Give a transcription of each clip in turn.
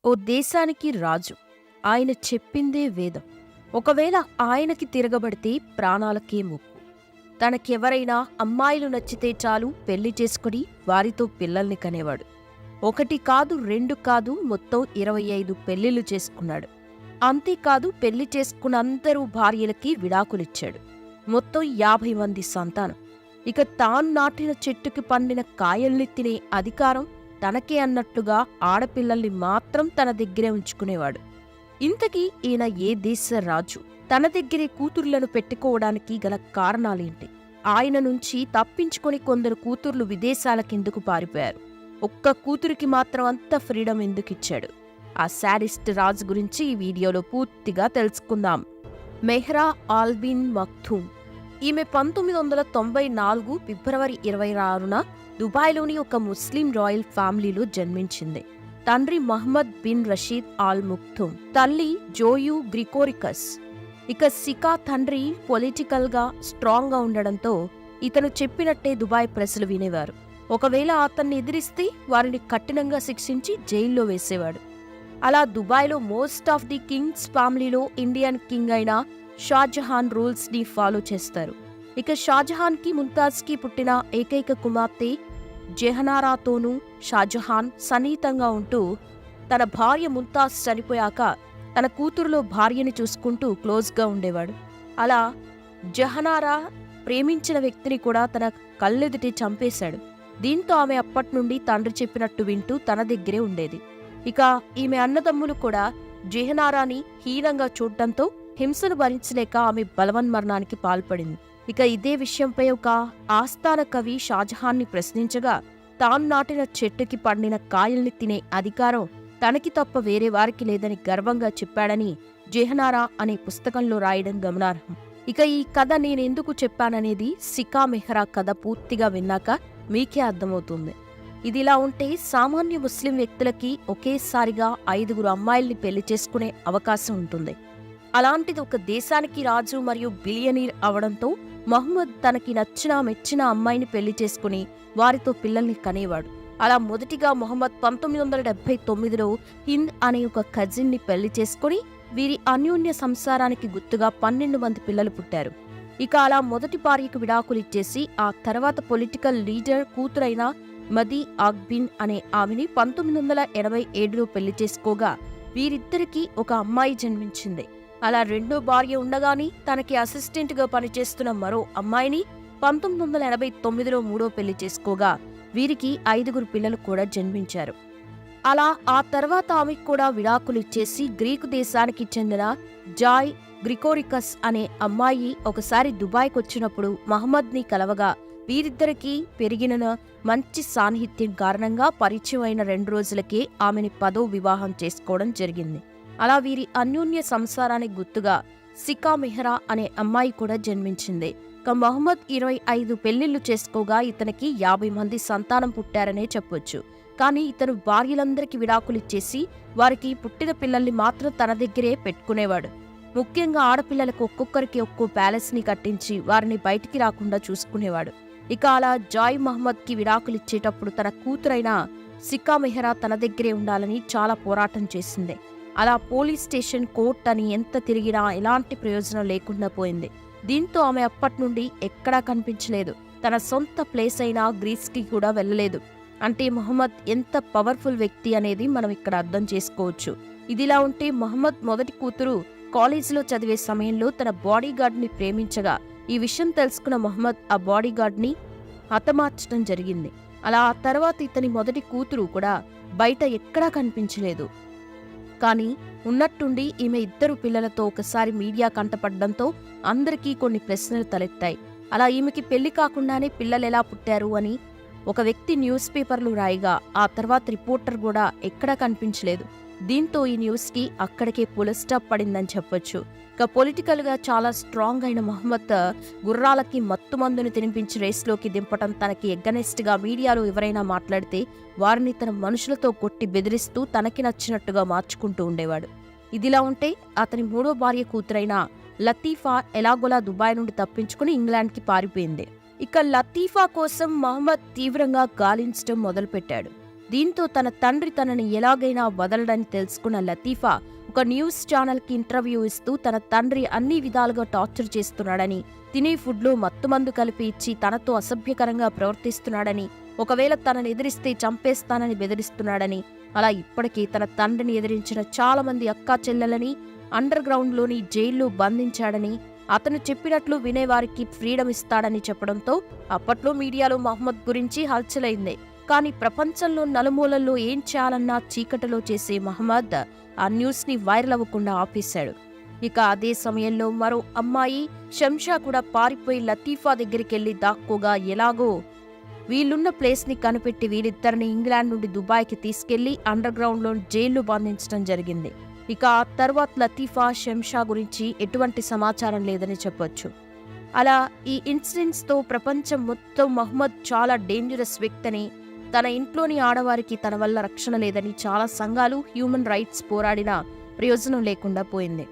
ఓ దేశానికి రాజు. ఆయన చెప్పిందే వేదం. ఒకవేళ ఆయనకి తిరగబడితే ప్రాణాలకే ముప్పు. తనకెవరైనా అమ్మాయిలు నచ్చితే చాలు పెళ్లి చేసుకుని వారితో పిల్లల్ని కనేవాడు. ఒకటి కాదు, రెండు కాదు, మొత్తం 25 పెళ్లిళ్లు చేసుకున్నాడు. అంతేకాదు, పెళ్లి చేసుకున్న అందరూ భార్యలకి విడాకులిచ్చాడు. మొత్తం 50 మంది సంతానం. ఇక తాను నాటిన చెట్టుకి పండిన కాయల్ని తినే అధికారం తనకే అన్నట్లుగా ఆడపిల్లల్ని మాత్రం తన దగ్గరే ఉంచుకునేవాడు. ఇంతకీ ఈయన ఏ దేశ రాజు? తన దగ్గరే కూతుర్లను పెట్టుకోవడానికి గల కారణాలేంటి? ఆయన నుంచి తప్పించుకొని కొందరు కూతుర్లు విదేశాలకెందుకు పారిపోయారు? ఒక్క కూతురికి మాత్రం అంత ఫ్రీడమ్ ఎందుకిచ్చాడు? ఆ శాడిస్ట్ రాజు గురించి ఈ వీడియోలో పూర్తిగా తెలుసుకుందాం. మెహ్రా ఆల్బిన్ మక్తూమ్. ఈమె 1994 ఫిబ్రవరి 26న దుబాయ్లోని ఒక ముస్లిం రాయల్ ఫ్యామిలీలో జన్మించింది. తండ్రి Mohammed bin Rashid Al Maktoum, తల్లి జోయు గ్రికోరికస్. ఇక సికా తండ్రి పొలిటికల్గా స్ట్రాంగ్గా ఉండడంతో ఇతను చెప్పినట్టే దుబాయ్ ప్రజలు వినేవారు. ఒకవేళ అతన్ని ఎదిరిస్తే వారిని కఠినంగా శిక్షించి జైల్లో వేసేవాడు. అలా దుబాయ్లో మోస్ట్ ఆఫ్ ది కింగ్స్ ఫ్యామిలీలో ఇండియన్ కింగ్ అయిన షాజహాన్ రూల్స్ని ఫాలో చేస్తారు. ఇక షాజహాన్కి ముంతాజ్కి పుట్టిన ఏకైక కుమార్తె జెహనారాతోనూ షాజహాన్ సన్నిహితంగా ఉంటూ తన భార్య ముంతాజ్ చనిపోయాక తన కూతురులో భార్యని చూసుకుంటూ క్లోజ్గా ఉండేవాడు. అలా జెహనారా ప్రేమించిన వ్యక్తిని కూడా తన కళ్ళెదుటి చంపేశాడు. దీంతో ఆమె అప్పట్నుండి తండ్రి చెప్పినట్టు వింటూ తన దగ్గరే ఉండేది. ఇక ఈమె అన్నదమ్ములు కూడా జెహనారాని హీనంగా చూడటంతో హింసను భరించలేక ఆమె బలవన్మరణానికి పాల్పడింది. ఇక ఇదే విషయంపై ఒక ఆస్థాన కవి షాజహాన్ని ప్రశ్నించగా తాను నాటిన చెట్టుకి పండిన కాయల్ని తినే అధికారం తనకి తప్ప వేరే వారికి లేదని గర్వంగా చెప్పాడని జెహనారా అనే పుస్తకంలో రాయడం గమనార్హం. ఇక ఈ కథ నేనెందుకు చెప్పాననేది సికా మెహ్రా కథ పూర్తిగా విన్నాక మీకే అర్థమవుతుంది. ఇదిలా ఉంటే సామాన్య ముస్లిం వ్యక్తులకి ఒకేసారిగా 5 అమ్మాయిల్ని పెళ్లి చేసుకునే అవకాశం ఉంటుంది. అలాంటిది ఒక దేశానికి రాజు మరియు బిలియనీర్ అవడంతో మహ్మద్ తనకి నచ్చిన మెచ్చిన అమ్మాయిని పెళ్లి చేసుకుని వారితో పిల్లల్ని కనేవాడు. అలా మొదటిగా మొహమ్మద్ 1979లో హింద్ అనే ఒక కజిన్ని పెళ్లి చేసుకుని వీరి అన్యోన్య సంసారానికి గుర్తుగా 12 మంది పిల్లలు పుట్టారు. ఇక అలా మొదటి భార్యకు విడాకులిచ్చేసి ఆ తర్వాత పొలిటికల్ లీడర్ కూతురైన మదీ ఆగ్బిన్ అనే ఆమెని 1987లో పెళ్లి చేసుకోగా వీరిద్దరికీ ఒక అమ్మాయి జన్మించింది. అలా రెండో భార్య ఉండగాని తనకి అసిస్టెంట్గా పనిచేస్తున్న మరో అమ్మాయిని 1989లో మూడో పెళ్లి చేసుకోగా వీరికి 5 పిల్లలు కూడా జన్మించారు. అలా ఆ తర్వాత ఆమెకు కూడా విడాకులిచ్చేసి గ్రీకు దేశానికి చెందిన జాయ్ గ్రికోరికస్ అనే అమ్మాయి ఒకసారి దుబాయ్కి వచ్చినప్పుడు మహమ్మద్ని కలవగా వీరిద్దరికీ పెరిగిన మంచి సాన్నిహిత్యం కారణంగా పరిచయం అయిన 2 రోజులకే ఆమెని 10వ వివాహం చేసుకోవడం జరిగింది. అలా వీరి అన్యోన్య సంసారానికి గుర్తుగా సికా మెహ్రా అనే అమ్మాయి కూడా జన్మించింది. ఇక మహమ్మద్ 25 పెళ్లిళ్లు చేసుకోగా ఇతనికి 50 మంది సంతానం పుట్టారనే చెప్పొచ్చు. కానీ ఇతను భార్యలందరికీ విడాకులిచ్చేసి వారికి పుట్టిన పిల్లల్ని మాత్రం తన దగ్గరే పెట్టుకునేవాడు. ముఖ్యంగా ఆడపిల్లలకు ఒక్కొక్కరికి ఒక్కో ప్యాలెస్ని కట్టించి వారిని బయటికి రాకుండా చూసుకునేవాడు. ఇక అలా జాయ్ మహమ్మద్కి విడాకులిచ్చేటప్పుడు తన కూతురైన సికా మెహ్రా తన దగ్గరే ఉండాలని చాలా పోరాటం చేసింది. అలా పోలీస్ స్టేషన్, కోర్ట్ అని ఎంత తిరిగినా ఎలాంటి ప్రయోజనం లేకుండా పోయింది. దీంతో ఆమె అప్పట్నుండి ఎక్కడా కనిపించలేదు. తన సొంత ప్లేస్ అయిన గ్రీస్కి కూడా వెళ్ళలేదు. అంటే మొహమ్మద్ ఎంత పవర్ఫుల్ వ్యక్తి అనేది మనం ఇక్కడ అర్థం చేసుకోవచ్చు. ఇదిలా ఉంటే మొహమ్మద్ మొదటి కూతురు కాలేజీలో చదివే సమయంలో తన బాడీగార్డ్ని ప్రేమించగా ఈ విషయం తెలుసుకున్న మొహమ్మద్ ఆ బాడీగార్డ్ని హతమార్చడం జరిగింది. అలా ఆ తర్వాత ఇతని మొదటి కూతురు కూడా బయట ఎక్కడా కనిపించలేదు. కానీ ఉన్నట్టుండి ఈమె 2 పిల్లలతో ఒకసారి మీడియా కంటపడ్డంతో అందరికీ కొన్ని ప్రశ్నలు తలెత్తాయి. అలా ఈమెకి పెళ్లి కాకుండానే పిల్లలెలా పుట్టారు అని ఒక వ్యక్తి న్యూస్ పేపర్లు రాయగా ఆ తర్వాత రిపోర్టర్ కూడా ఎక్కడా కనిపించలేదు. దీంతో ఈ న్యూస్కి అక్కడికే ఫుల్ స్టాప్ పడిందని చెప్పొచ్చు. ఇక పొలిటికల్గా చాలా స్ట్రాంగ్ అయిన మొహమ్మద్ గుర్రాలకి మత్తుమందుని తినిపించి రేస్లోకి దింపటం తనకి ఎగ్గనెస్ట్గా మీడియాలో ఎవరైనా మాట్లాడితే వారిని తన మనుషులతో కొట్టి బెదిరిస్తూ తనకి నచ్చినట్టుగా మార్చుకుంటూ ఉండేవాడు. ఇదిలా ఉంటే అతని మూడో భార్య కూతురైన లతీఫా ఎలాగోలా దుబాయ్ నుండి తప్పించుకుని ఇంగ్లాండ్కి పారిపోయింది. ఇక లతీఫా కోసం మహమ్మద్ తీవ్రంగా గాలించడం మొదలుపెట్టాడు. దీంతో తన తండ్రి తనని ఎలాగైనా వదలడని తెలుసుకున్న లతీఫా ఒక న్యూస్ ఛానల్కి ఇంటర్వ్యూ ఇస్తూ తన తండ్రి అన్ని విధాలుగా టార్చర్ చేస్తున్నాడని, తినే ఫుడ్లో మత్తుమందు కలిపి ఇచ్చి తనతో అసభ్యకరంగా ప్రవర్తిస్తున్నాడని, ఒకవేళ తనని ఎదిరిస్తే చంపేస్తానని బెదిరిస్తున్నాడని, అలా ఇప్పటికీ తన తండ్రిని ఎదిరించిన చాలా మంది అక్కా చెల్లెలని అండర్ గ్రౌండ్లోని జైల్లో బంధించాడని, అతను చెప్పినట్లు వినేవారికి ఫ్రీడమ్ ఇస్తాడని చెప్పడంతో అప్పట్లో మీడియాలో మహమ్మద్ గురించి హల్చలైంది. కానీ ప్రపంచంలో నలుమూలల్లో ఏం చేయాలన్నా చీకటిలో చేసే మహమ్మద్ ఆ న్యూస్ని వైరల్ అవ్వకుండా ఆపేశాడు. ఇక అదే సమయంలో మరో అమ్మాయి శంషా కూడా పారిపోయి లతీఫా దగ్గరికెళ్లి దాక్కోగా ఎలాగో వీళ్ళున్న ప్లేస్ని కనిపెట్టి వీరిద్దరిని ఇంగ్లాండ్ నుండి దుబాయ్కి తీసుకెళ్లి అండర్ గ్రౌండ్లో జైల్లో బంధించడం జరిగింది. ఇక ఆ తర్వాత లతీఫా శంషా గురించి ఎటువంటి సమాచారం లేదని చెప్పొచ్చు. అలా ఈ ఇన్సిడెంట్స్తో ప్రపంచం మొత్తం మహమ్మద్ చాలా డేంజరస్ వ్యక్తని, తన ఇంట్లోని ఆడవారికి తన వల్ల రక్షణ లేదని చాలా సంఘాలు హ్యూమన్ రైట్స్ పోరాడినా ప్రయోజనం లేకుండా పోయింది.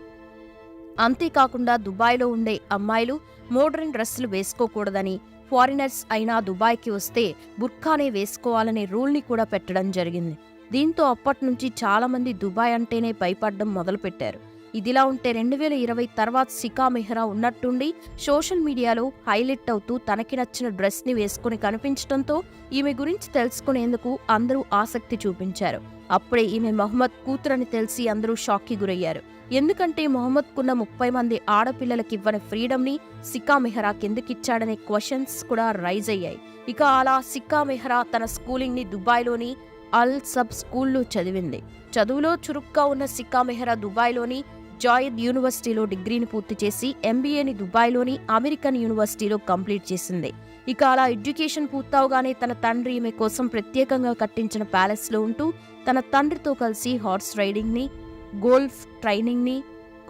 అంతేకాకుండా దుబాయ్లో ఉండే అమ్మాయిలు మోడర్న్ డ్రెస్సులు వేసుకోకూడదని, ఫారినర్స్ అయినా దుబాయ్కి వస్తే బుర్ఖానే వేసుకోవాలనే రూల్ని కూడా పెట్టడం జరిగింది. దీంతో అప్పట్నుంచి చాలామంది దుబాయ్ అంటేనే భయపడడం మొదలుపెట్టారు. ఇదిలా ఉంటే 2020 తర్వాత సికా మెహ్రా ఉన్నట్టుండి సోషల్ మీడియాలో హైలైట్ అవుతూ తనకి నచ్చిన డ్రెస్ని వేసుకుని కనిపించడంతో ఈమె గురించి తెలుసుకునేందుకు అందరూ ఆసక్తి చూపించారు. అప్పుడే ఈమె మహమ్మద్ కూతురని తెలిసి అందరూ షాక్కి గురయ్యారు. ఎందుకంటే మహమ్మద్కున్న 30 మంది ఆడపిల్లలకివ్వని ఫ్రీడమ్ని సికా మెహ్రాకెందుకిచ్చాడనే క్వశ్చన్స్ కూడా రైజ్ అయ్యాయి. ఇక అలా సికా మెహ్రా తన స్కూలింగ్ని దుబాయ్లోని అల్ సబ్ స్కూల్లో చదివింది. చదువులో చురుగ్గా ఉన్న సికా మెహ్రా దుబాయ్లోని జాయిద్ యూనివర్సిటీలో డిగ్రీని పూర్తి చేసి ఎంబీఏని దుబాయ్లోని అమెరికన్ యూనివర్సిటీలో కంప్లీట్ చేసింది. ఇక అలా ఎడ్యుకేషన్ పూర్తవగానే తన తండ్రి ఈమె కోసం ప్రత్యేకంగా కట్టించిన ప్యాలెస్లో ఉంటూ తన తండ్రితో కలిసి హార్స్ రైడింగ్ని, గోల్ఫ్ ట్రైనింగ్ని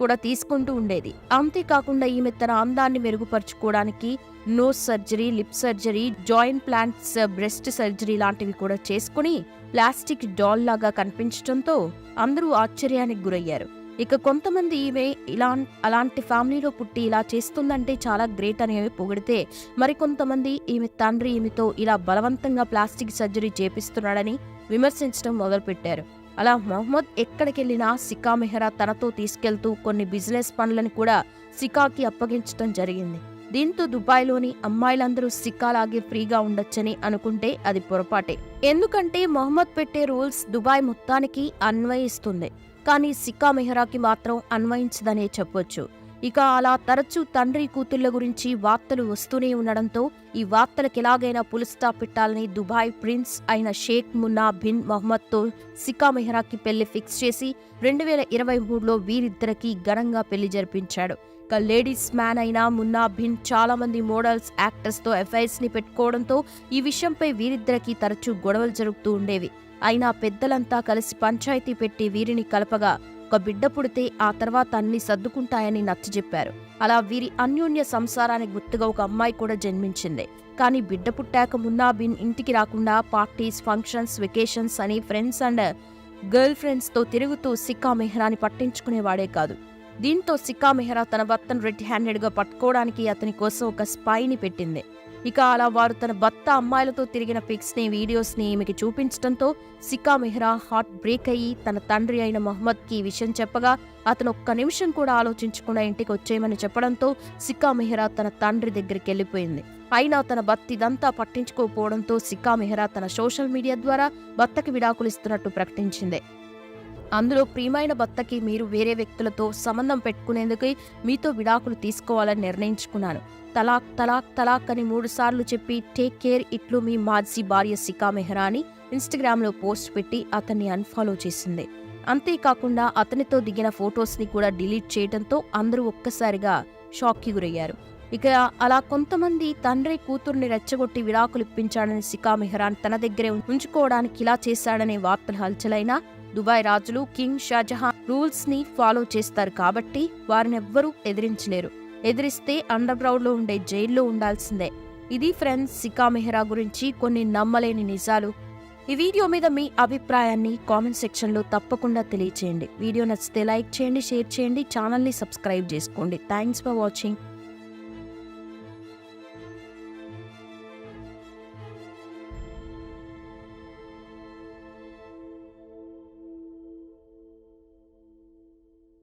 కూడా తీసుకుంటూ ఉండేది. అంతేకాకుండా ఈమె తన అందాన్ని మెరుగుపరుచుకోవడానికి nose surgery, lip surgery, joint plants, breast surgery లాంటివి కూడా చేసుకుని ప్లాస్టిక్ డాల్ లాగా కనిపించడంతో అందరూ ఆశ్చర్యానికి గురయ్యారు. ఇక కొంతమంది ఈమె అలాంటి ఫ్యామిలీలో పుట్టి ఇలా చేస్తుందంటే చాలా గ్రేట్ అనేవి పొగిడితే, మరికొంతమంది ఈమె తండ్రి ఈమెతో ఇలా బలవంతంగా ప్లాస్టిక్ సర్జరీ చేపిస్తున్నాడని విమర్శించడం మొదలుపెట్టారు. అలా మహమ్మద్ ఎక్కడికెళ్లినా సికా మెహ్రా తనతో తీసుకెళ్తూ కొన్ని బిజినెస్ పనులను కూడా సికాకి అప్పగించడం జరిగింది. దీంతో దుబాయ్లోని అమ్మాయిలందరూ సిక్కాలాగే ఫ్రీగా ఉండొచ్చని అనుకుంటే అది పొరపాటే. ఎందుకంటే మహమ్మద్ పెట్టే రూల్స్ దుబాయ్ మొత్తానికి అన్వయిస్తుంది, కానీ సికా మెహ్రాకి మాత్రం అన్వయించదనే చెప్పొచ్చు. ఇక అలా తరచూ తండ్రి కూతుళ్ల గురించి వార్తలు వస్తూనే ఉండడంతో ఈ వార్తలకు ఎలాగైనా పులిస్టా పెట్టాలని దుబాయ్ ప్రిన్స్ అయిన షేక్ మున్నా బిన్ మహమ్మద్తో సికా మెహ్రాకి పెళ్లి ఫిక్స్ చేసి 2023లో వీరిద్దరికీ ఘనంగా పెళ్లి జరిపించాడు. ఇక లేడీస్ మ్యాన్ అయిన మున్నా బిన్ చాలా మంది మోడల్స్, యాక్టర్స్తో అఫైర్స్ ని పెట్టుకోవడంతో ఈ విషయంపై వీరిద్దరికీ తరచూ గొడవలు జరుగుతూ ఉండేవి. అయినా పెద్దలంతా కలిసి పంచాయతీ పెట్టి వీరిని కలపగా ఒక బిడ్డ పుడితే ఆ తర్వాత అన్ని సర్దుకుంటాయని నచ్చజెప్పారు. అలా వీరి అన్యోన్య సంసారానికి గుర్తుగా ఒక అమ్మాయి కూడా జన్మించింది. కానీ బిడ్డ పుట్టాక మున్నా బిన్ ఇంటికి రాకుండా పార్టీస్, ఫంక్షన్స్, వెకేషన్స్ అని ఫ్రెండ్స్ అండ్ గర్ల్ ఫ్రెండ్స్తో తిరుగుతూ సికా మెహ్రాని పట్టించుకునేవాడే కాదు. దీంతో సికా మెహ్రా తన భర్తను రెడ్ హ్యాండెడ్గా పట్టుకోవడానికి అతని కోసం ఒక స్పైని పెట్టింది. ఇక అలా వారు తన భర్త అమ్మాయిలతో తిరిగిన పిక్స్ని, వీడియోస్ని ఈమెకి చూపించడంతో సికా మెహ్రా హార్ట్ బ్రేక్ అయ్యి తన తండ్రి అయిన మహమ్మద్కి ఈ విషయం చెప్పగా అతను ఒక్క నిమిషం కూడా ఆలోచించకుండా ఇంటికి వచ్చేయమని చెప్పడంతో సికా మెహ్రా తన తండ్రి దగ్గరికి వెళ్ళిపోయింది. అయినా తన భర్త ఇదంతా పట్టించుకోకపోవడంతో సికా మెహ్రా తన సోషల్ మీడియా ద్వారా భర్తకి విడాకులు ఇస్తున్నట్టు ప్రకటించింది. అందులో ప్రియమైన భర్తకి మీరు వేరే వ్యక్తులతో సంబంధం పెట్టుకునేందుకు మీతో విడాకులు తీసుకోవాలని నిర్ణయించుకున్నాను. తలాక్ తలాక్ తలాక్ అని 3 సార్లు చెప్పి టేక్ కేర్ ఇట్లు మీ మాజీ భార్య సికా మెహ్రా అని ఇన్స్టాగ్రామ్లో పోస్ట్ పెట్టి అతన్ని అన్ఫాలో చేసింది. అంతేకాకుండా అతనితో దిగిన ఫొటోస్ని కూడా డిలీట్ చేయడంతో అందరూ ఒక్కసారిగా షాక్కి గురయ్యారు. ఇక అలా కొంతమంది తండ్రి కూతుర్ని రెచ్చగొట్టి విడాకులు ఇప్పించాడని సికా మెహ్రాన్ తన దగ్గరే ఉంచుకోవడానికి ఇలా చేశాడనే వార్తలు హల్చలైనా దుబాయ్ రాజులు కింగ్ షాజహాన్ రూల్స్ ని ఫాలో చేస్తారు కాబట్టి వారినెవ్వరూ ఎదిరించలేరు. ఎదిరిస్తే అండర్ గ్రౌండ్ లో ఉండే జైల్లో ఉండాల్సిందే. ఇది ఫ్రెండ్స్ సికా మెహ్రా గురించి కొన్ని నమ్మలేని నిజాలు. ఈ వీడియో మీద మీ అభిప్రాయాన్ని కామెంట్ సెక్షన్లో తప్పకుండా తెలియచేయండి. వీడియో నచ్చితే లైక్ చేయండి, షేర్ చేయండి, ఛానల్ని సబ్స్క్రైబ్ చేసుకోండి. Thanks for watching.